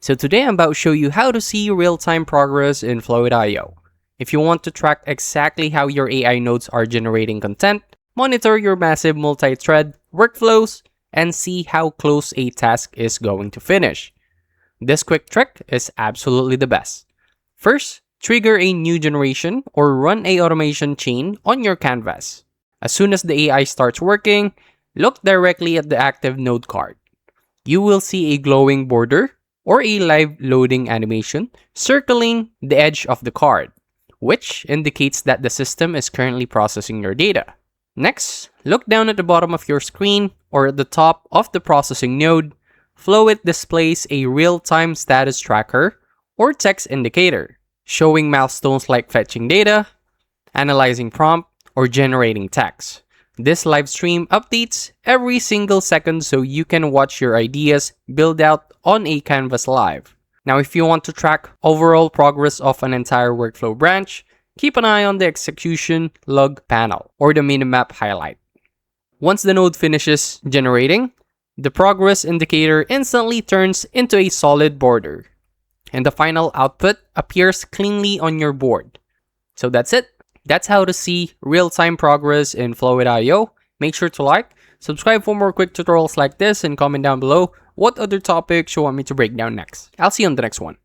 So today I'm about to show you how to see real-time progress in Fluid.io. If you want to track exactly how your AI nodes are generating content, monitor your massive multi-thread workflows, and see how close a task is going to finish, this quick trick is absolutely the best. First, trigger a new generation or run a automation chain on your canvas. As soon as the AI starts working, look directly at the active node card. You will see a glowing border or a live loading animation circling the edge of the card, which indicates that the system is currently processing your data. Next, look down at the bottom of your screen or at the top of the processing node. Fluid displays a real-time status tracker or text indicator, showing milestones like fetching data, analyzing prompt, or generating text. This live stream updates every single second so you can watch your ideas build out on a canvas live. Now, if you want to track overall progress of an entire workflow branch, keep an eye on the execution log panel or the minimap highlight. Once the node finishes generating, the progress indicator instantly turns into a solid border, and the final output appears cleanly on your board. So that's it. That's how to see real-time progress in Fluid.io. Make sure to like, subscribe for more quick tutorials like this, and comment down below what other topics you want me to break down next. I'll see you on the next one.